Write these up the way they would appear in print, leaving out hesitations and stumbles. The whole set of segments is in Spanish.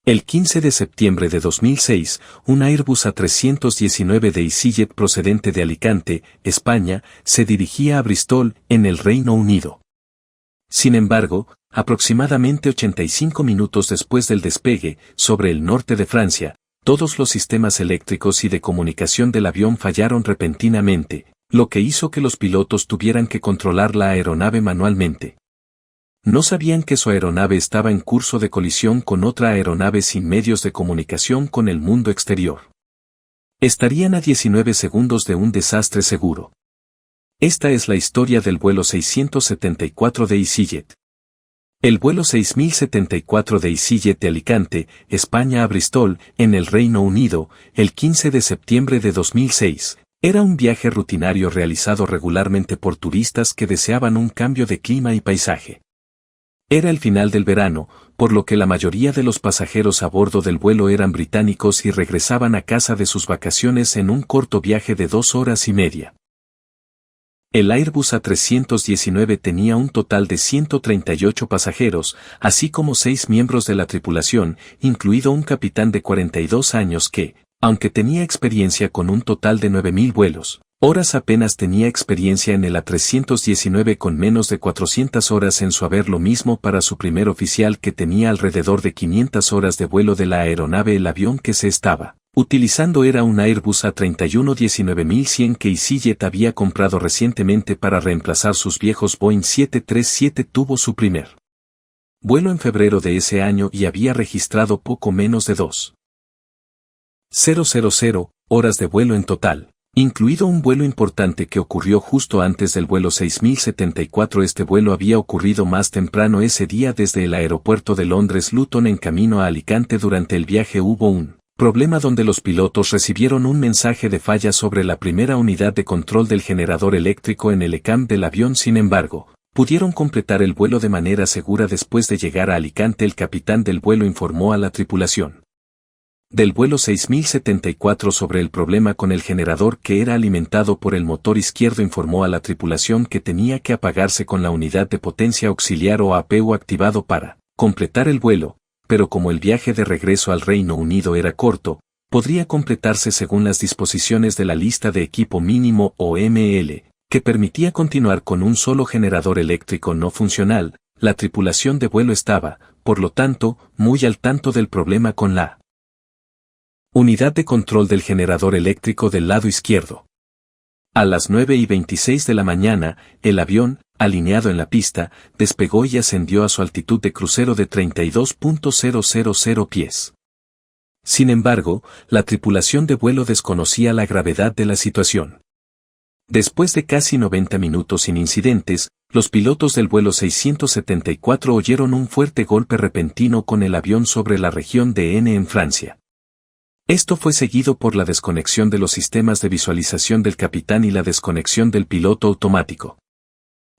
El 15 de septiembre de 2006, un Airbus A319 de EasyJet procedente de Alicante, España, se dirigía a Bristol, en el Reino Unido. Sin embargo, aproximadamente 85 minutos después del despegue, sobre el norte de Francia, todos los sistemas eléctricos y de comunicación del avión fallaron repentinamente, lo que hizo que los pilotos tuvieran que controlar la aeronave manualmente. No sabían que su aeronave estaba en curso de colisión con otra aeronave sin medios de comunicación con el mundo exterior. Estarían a 19 segundos de un desastre seguro. Esta es la historia del vuelo 674 de EasyJet. El vuelo 6074 de EasyJet de Alicante, España a Bristol, en el Reino Unido, el 15 de septiembre de 2006, era un viaje rutinario realizado regularmente por turistas que deseaban un cambio de clima y paisaje. Era el final del verano, por lo que la mayoría de los pasajeros a bordo del vuelo eran británicos y regresaban a casa de sus vacaciones en un corto viaje de 2 horas y media. El Airbus A319 tenía un total de 138 pasajeros, así como 6 miembros de la tripulación, incluido un capitán de 42 años que, aunque tenía experiencia con un total de 9.000 vuelos, horas apenas tenía experiencia en el A319 con menos de 400 horas en su haber, lo mismo para su primer oficial que tenía alrededor de 500 horas de vuelo de la aeronave. El avión que se estaba utilizando era un Airbus A321 19100 que EasyJet había comprado recientemente para reemplazar sus viejos Boeing 737. Tuvo su primer vuelo en febrero de ese año y había registrado poco menos de 2.000 horas de vuelo en total, incluido un vuelo importante que ocurrió justo antes del vuelo 6074. Este vuelo había ocurrido más temprano ese día desde el aeropuerto de Londres Luton en camino a Alicante. Durante el viaje hubo un problema donde los pilotos recibieron un mensaje de falla sobre la primera unidad de control del generador eléctrico en el ECAM del avión. Sin embargo, pudieron completar el vuelo de manera segura. Después de llegar a Alicante, el capitán del vuelo informó a la tripulación del vuelo 6074 sobre el problema con el generador que era alimentado por el motor izquierdo. Informó a la tripulación que tenía que apagarse con la unidad de potencia auxiliar o APU activado para completar el vuelo, pero como el viaje de regreso al Reino Unido era corto, podría completarse según las disposiciones de la lista de equipo mínimo o ML, que permitía continuar con un solo generador eléctrico no funcional. La tripulación de vuelo estaba, por lo tanto, muy al tanto del problema con la unidad de control del generador eléctrico del lado izquierdo. A las 9:26 de la mañana, el avión, alineado en la pista, despegó y ascendió a su altitud de crucero de 32.000 pies. Sin embargo, la tripulación de vuelo desconocía la gravedad de la situación. Después de casi 90 minutos sin incidentes, los pilotos del vuelo 674 oyeron un fuerte golpe repentino con el avión sobre la región de N en Francia. Esto fue seguido por la desconexión de los sistemas de visualización del capitán y la desconexión del piloto automático.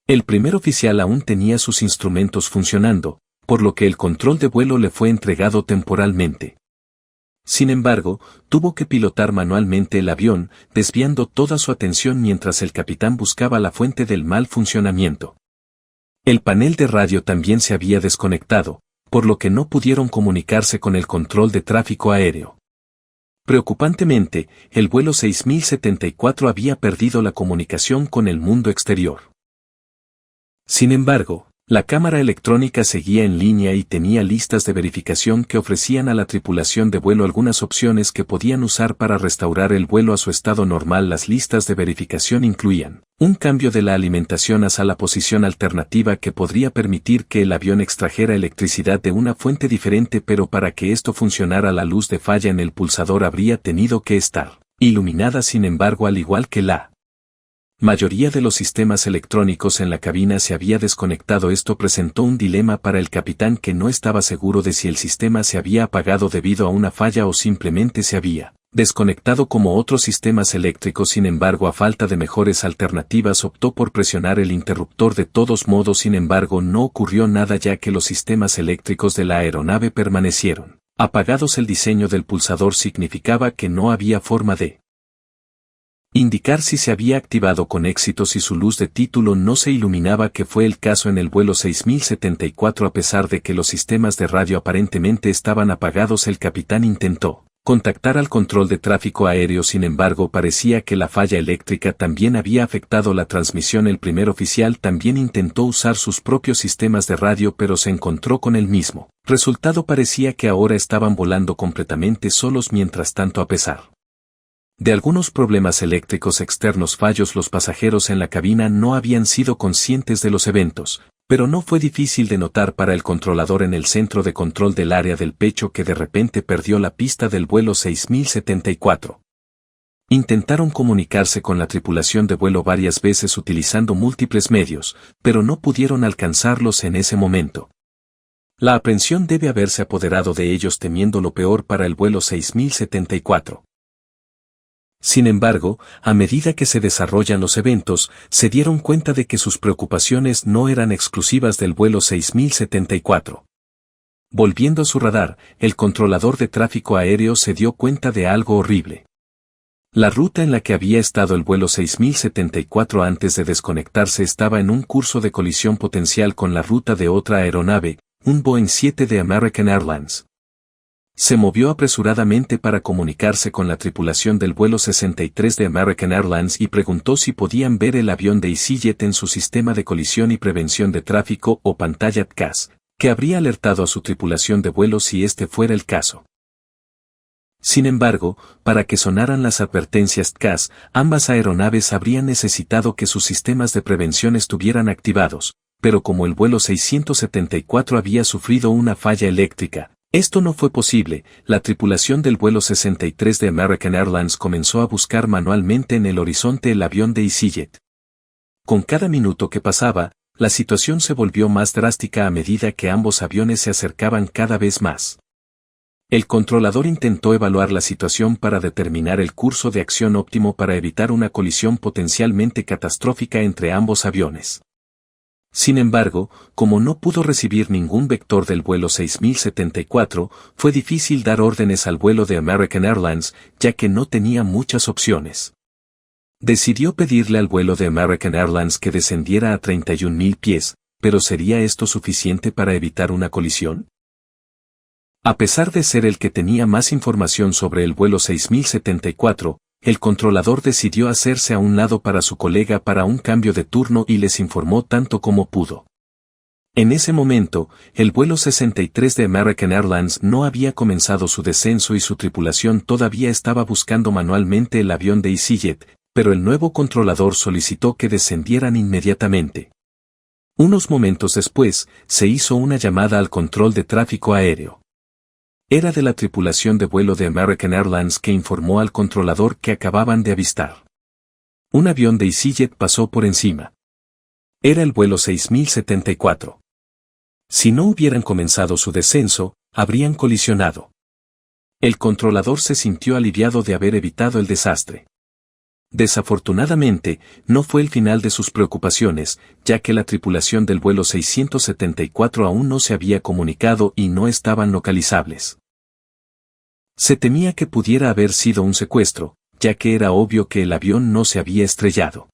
El primer oficial aún tenía sus instrumentos funcionando, por lo que el control de vuelo le fue entregado temporalmente. Sin embargo, tuvo que pilotar manualmente el avión, desviando toda su atención mientras el capitán buscaba la fuente del mal funcionamiento. El panel de radio también se había desconectado, por lo que no pudieron comunicarse con el control de tráfico aéreo. Preocupantemente, el vuelo 6074 había perdido la comunicación con el mundo exterior. Sin embargo, la cámara electrónica seguía en línea y tenía listas de verificación que ofrecían a la tripulación de vuelo algunas opciones que podían usar para restaurar el vuelo a su estado normal. Las listas de verificación incluían un cambio de la alimentación hacia la posición alternativa que podría permitir que el avión extrajera electricidad de una fuente diferente, pero para que esto funcionara la luz de falla en el pulsador habría tenido que estar iluminada. Sin embargo, al igual que la mayoría de los sistemas electrónicos en la cabina se había desconectado. Esto presentó un dilema para el capitán, que no estaba seguro de si el sistema se había apagado debido a una falla o simplemente se había desconectado como otros sistemas eléctricos. Sin embargo, a falta de mejores alternativas, optó por presionar el interruptor de todos modos. Sin embargo, no ocurrió nada ya que los sistemas eléctricos de la aeronave permanecieron apagados. El diseño del pulsador significaba que no había forma de Indicar si se había activado con éxito si su luz de título no se iluminaba, que fue el caso en el vuelo 6074. A pesar de que los sistemas de radio aparentemente estaban apagados, el capitán intentó contactar al control de tráfico aéreo. Sin embargo, parecía que la falla eléctrica también había afectado la transmisión. El primer oficial también intentó usar sus propios sistemas de radio, pero se encontró con el mismo resultado. Parecía que ahora estaban volando completamente solos. Mientras tanto, a pesar de algunos problemas eléctricos externos fallos, los pasajeros en la cabina no habían sido conscientes de los eventos, pero no fue difícil de notar para el controlador en el centro de control del área del pecho que de repente perdió la pista del vuelo 6074. Intentaron comunicarse con la tripulación de vuelo varias veces utilizando múltiples medios, pero no pudieron alcanzarlos en ese momento. La aprensión debe haberse apoderado de ellos, temiendo lo peor para el vuelo 6074. Sin embargo, a medida que se desarrollan los eventos, se dieron cuenta de que sus preocupaciones no eran exclusivas del vuelo 6074. Volviendo a su radar, el controlador de tráfico aéreo se dio cuenta de algo horrible. La ruta en la que había estado el vuelo 6074 antes de desconectarse estaba en un curso de colisión potencial con la ruta de otra aeronave, un Boeing 7 de American Airlines. Se movió apresuradamente para comunicarse con la tripulación del vuelo 63 de American Airlines y preguntó si podían ver el avión de EasyJet en su sistema de colisión y prevención de tráfico o pantalla TCAS, que habría alertado a su tripulación de vuelo si este fuera el caso. Sin embargo, para que sonaran las advertencias TCAS, ambas aeronaves habrían necesitado que sus sistemas de prevención estuvieran activados, pero como el vuelo 674 había sufrido una falla eléctrica, esto no fue posible. La tripulación del vuelo 63 de American Airlines comenzó a buscar manualmente en el horizonte el avión de EasyJet. Con cada minuto que pasaba, la situación se volvió más drástica a medida que ambos aviones se acercaban cada vez más. El controlador intentó evaluar la situación para determinar el curso de acción óptimo para evitar una colisión potencialmente catastrófica entre ambos aviones. Sin embargo, como no pudo recibir ningún vector del vuelo 6074, fue difícil dar órdenes al vuelo de American Airlines, ya que no tenía muchas opciones. Decidió pedirle al vuelo de American Airlines que descendiera a 31.000 pies, pero ¿sería esto suficiente para evitar una colisión? A pesar de ser el que tenía más información sobre el vuelo 6074, el controlador decidió hacerse a un lado para su colega para un cambio de turno y les informó tanto como pudo. En ese momento, el vuelo 63 de American Airlines no había comenzado su descenso y su tripulación todavía estaba buscando manualmente el avión de EasyJet, pero el nuevo controlador solicitó que descendieran inmediatamente. Unos momentos después, se hizo una llamada al control de tráfico aéreo. Era de la tripulación de vuelo de American Airlines que informó al controlador que acababan de avistar un avión de EasyJet pasó por encima. Era el vuelo 6074. Si no hubieran comenzado su descenso, habrían colisionado. El controlador se sintió aliviado de haber evitado el desastre. Desafortunadamente, no fue el final de sus preocupaciones, ya que la tripulación del vuelo 674 aún no se había comunicado y no estaban localizables. Se temía que pudiera haber sido un secuestro, ya que era obvio que el avión no se había estrellado.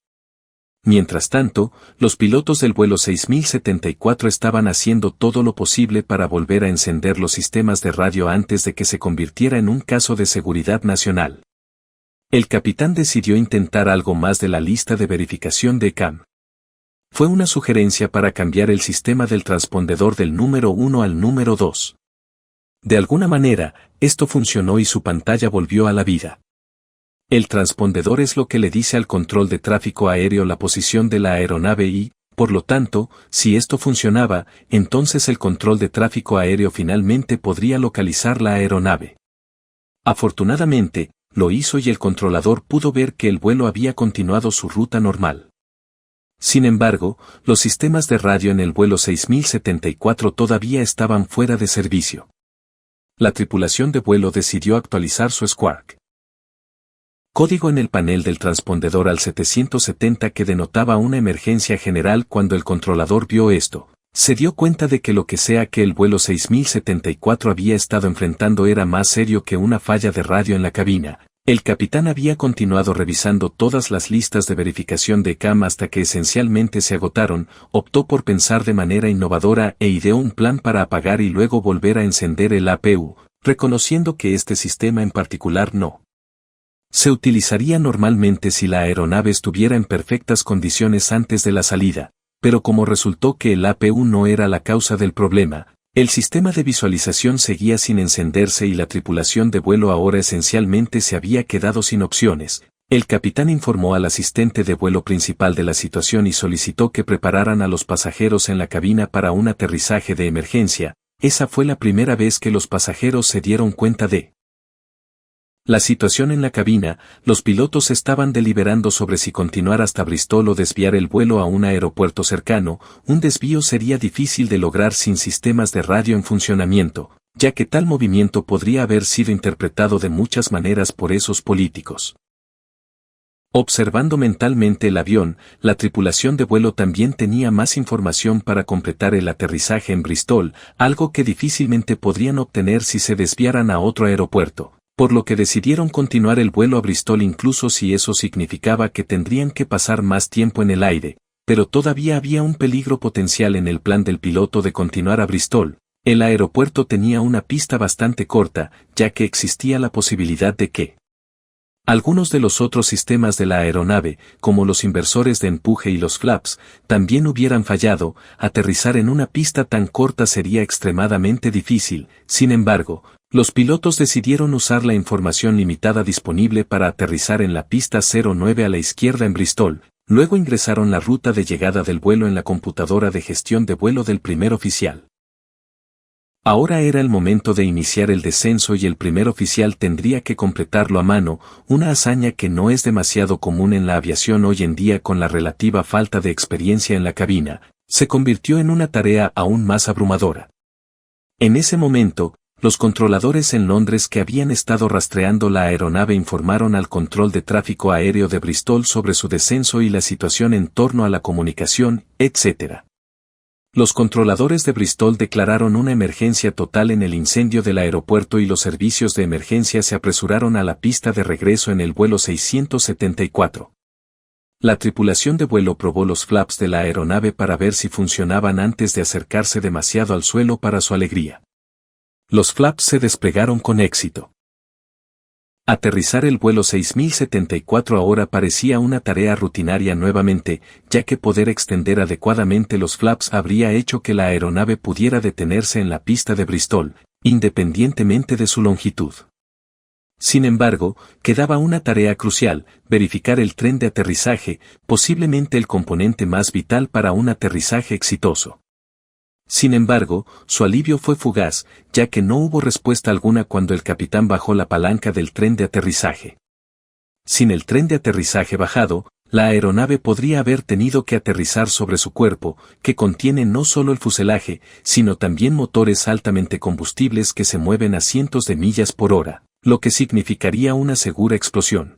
Mientras tanto, los pilotos del vuelo 6074 estaban haciendo todo lo posible para volver a encender los sistemas de radio antes de que se convirtiera en un caso de seguridad nacional. El capitán decidió intentar algo más de la lista de verificación de CAM. Fue una sugerencia para cambiar el sistema del transpondedor del número 1 al número 2. De alguna manera, esto funcionó y su pantalla volvió a la vida. El transpondedor es lo que le dice al control de tráfico aéreo la posición de la aeronave y, por lo tanto, si esto funcionaba, entonces el control de tráfico aéreo finalmente podría localizar la aeronave. Afortunadamente, lo hizo y el controlador pudo ver que el vuelo había continuado su ruta normal. Sin embargo, los sistemas de radio en el vuelo 6074 todavía estaban fuera de servicio. La tripulación de vuelo decidió actualizar su Squawk código en el panel del transpondedor al 770 que denotaba una emergencia general. Cuando el controlador vio esto, se dio cuenta de que lo que sea que el vuelo 6074 había estado enfrentando era más serio que una falla de radio en la cabina, El capitán había continuado revisando todas las listas de verificación de CAM hasta que esencialmente se agotaron, optó por pensar de manera innovadora e ideó un plan para apagar y luego volver a encender el APU, reconociendo que este sistema en particular no se utilizaría normalmente si la aeronave estuviera en perfectas condiciones antes de la salida, pero como resultó que el APU no era la causa del problema, el sistema de visualización seguía sin encenderse y la tripulación de vuelo ahora esencialmente se había quedado sin opciones. El capitán informó al asistente de vuelo principal de la situación y solicitó que prepararan a los pasajeros en la cabina para un aterrizaje de emergencia. Esa fue la primera vez que los pasajeros se dieron cuenta de la situación en la cabina. Los pilotos estaban deliberando sobre si continuar hasta Bristol o desviar el vuelo a un aeropuerto cercano. Un desvío sería difícil de lograr sin sistemas de radio en funcionamiento, ya que tal movimiento podría haber sido interpretado de muchas maneras por esos políticos. Observando mentalmente el avión, la tripulación de vuelo también tenía más información para completar el aterrizaje en Bristol, algo que difícilmente podrían obtener si se desviaran a otro aeropuerto, por lo que decidieron continuar el vuelo a Bristol incluso si eso significaba que tendrían que pasar más tiempo en el aire, pero todavía había un peligro potencial en el plan del piloto de continuar a Bristol. El aeropuerto tenía una pista bastante corta, ya que existía la posibilidad de que algunos de los otros sistemas de la aeronave, como los inversores de empuje y los flaps, también hubieran fallado. Aterrizar en una pista tan corta sería extremadamente difícil. Sin embargo, los pilotos decidieron usar la información limitada disponible para aterrizar en la pista 09 a la izquierda en Bristol. Luego ingresaron la ruta de llegada del vuelo en la computadora de gestión de vuelo del primer oficial. Ahora era el momento de iniciar el descenso y el primer oficial tendría que completarlo a mano, una hazaña que no es demasiado común en la aviación hoy en día con la relativa falta de experiencia en la cabina. Se convirtió en una tarea aún más abrumadora. En ese momento, los controladores en Londres que habían estado rastreando la aeronave informaron al control de tráfico aéreo de Bristol sobre su descenso y la situación en torno a la comunicación, etc. Los controladores de Bristol declararon una emergencia total en el incendio del aeropuerto y los servicios de emergencia se apresuraron a la pista de regreso en el vuelo 674. La tripulación de vuelo probó los flaps de la aeronave para ver si funcionaban antes de acercarse demasiado al suelo para su alegría. Los flaps se desplegaron con éxito. Aterrizar el vuelo 6074 ahora parecía una tarea rutinaria nuevamente, ya que poder extender adecuadamente los flaps habría hecho que la aeronave pudiera detenerse en la pista de Bristol, independientemente de su longitud. Sin embargo, quedaba una tarea crucial: verificar el tren de aterrizaje, posiblemente el componente más vital para un aterrizaje exitoso. Sin embargo, su alivio fue fugaz, ya que no hubo respuesta alguna cuando el capitán bajó la palanca del tren de aterrizaje. Sin el tren de aterrizaje bajado, la aeronave podría haber tenido que aterrizar sobre su cuerpo, que contiene no solo el fuselaje, sino también motores altamente combustibles que se mueven a cientos de millas por hora, lo que significaría una segura explosión.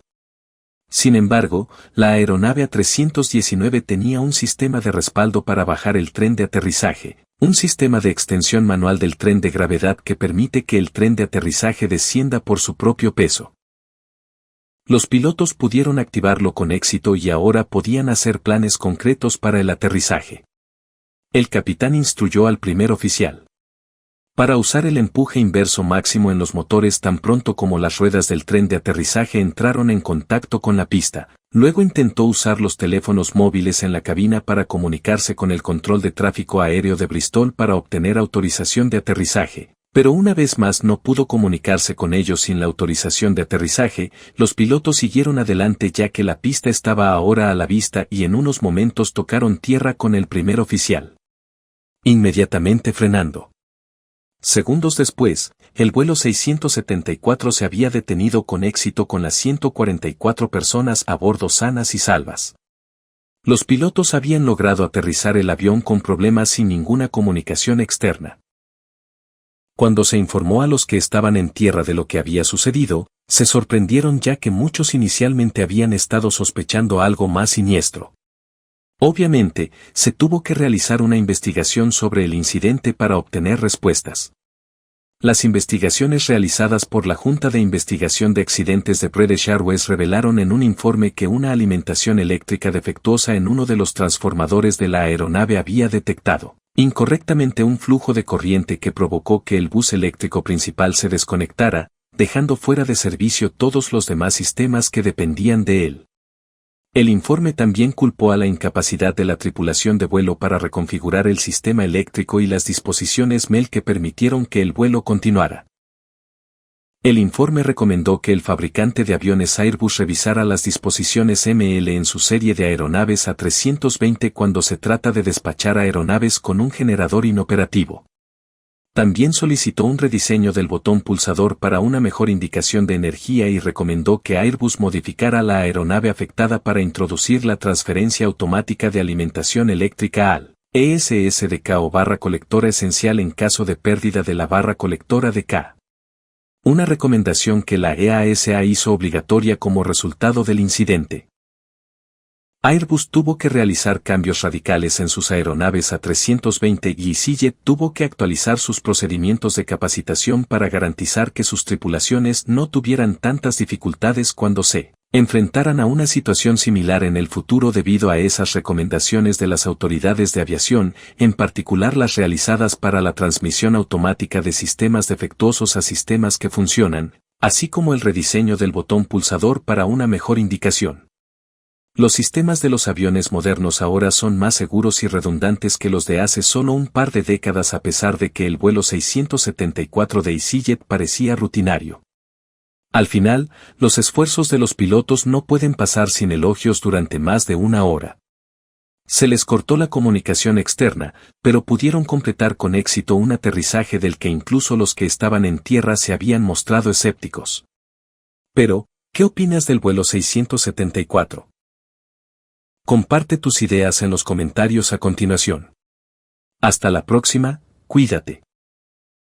Sin embargo, la aeronave A319 tenía un sistema de respaldo para bajar el tren de aterrizaje, un sistema de extensión manual del tren de gravedad que permite que el tren de aterrizaje descienda por su propio peso. Los pilotos pudieron activarlo con éxito y ahora podían hacer planes concretos para el aterrizaje. El capitán instruyó al primer oficial para usar el empuje inverso máximo en los motores tan pronto como las ruedas del tren de aterrizaje entraron en contacto con la pista. Luego intentó usar los teléfonos móviles en la cabina para comunicarse con el control de tráfico aéreo de Bristol para obtener autorización de aterrizaje, pero una vez más no pudo comunicarse con ellos sin la autorización de aterrizaje. Los pilotos siguieron adelante ya que la pista estaba ahora a la vista y en unos momentos tocaron tierra con el primer oficial, inmediatamente frenando. Segundos después, el vuelo 674 se había detenido con éxito con las 144 personas a bordo sanas y salvas. Los pilotos habían logrado aterrizar el avión con problemas sin ninguna comunicación externa. Cuando se informó a los que estaban en tierra de lo que había sucedido, se sorprendieron ya que muchos inicialmente habían estado sospechando algo más siniestro. Obviamente, se tuvo que realizar una investigación sobre el incidente para obtener respuestas. Las investigaciones realizadas por la Junta de Investigación de Accidentes de British Airways revelaron en un informe que una alimentación eléctrica defectuosa en uno de los transformadores de la aeronave había detectado incorrectamente un flujo de corriente que provocó que el bus eléctrico principal se desconectara, dejando fuera de servicio todos los demás sistemas que dependían de él. El informe también culpó a la incapacidad de la tripulación de vuelo para reconfigurar el sistema eléctrico y las disposiciones MEL que permitieron que el vuelo continuara. El informe recomendó que el fabricante de aviones Airbus revisara las disposiciones ML en su serie de aeronaves A320 cuando se trata de despachar aeronaves con un generador inoperativo. También solicitó un rediseño del botón pulsador para una mejor indicación de energía y recomendó que Airbus modificara la aeronave afectada para introducir la transferencia automática de alimentación eléctrica al ESSDK o barra colectora esencial en caso de pérdida de la barra colectora de K. Una recomendación que la EASA hizo obligatoria como resultado del incidente. Airbus tuvo que realizar cambios radicales en sus aeronaves A320 y EasyJet tuvo que actualizar sus procedimientos de capacitación para garantizar que sus tripulaciones no tuvieran tantas dificultades cuando se enfrentaran a una situación similar en el futuro debido a esas recomendaciones de las autoridades de aviación, en particular las realizadas para la transmisión automática de sistemas defectuosos a sistemas que funcionan, así como el rediseño del botón pulsador para una mejor indicación. Los sistemas de los aviones modernos ahora son más seguros y redundantes que los de hace solo un par de décadas a pesar de que el vuelo 674 de EasyJet parecía rutinario. Al final, los esfuerzos de los pilotos no pueden pasar sin elogios durante más de una hora. Se les cortó la comunicación externa, pero pudieron completar con éxito un aterrizaje del que incluso los que estaban en tierra se habían mostrado escépticos. Pero, ¿qué opinas del vuelo 674? Comparte tus ideas en los comentarios a continuación. Hasta la próxima, cuídate.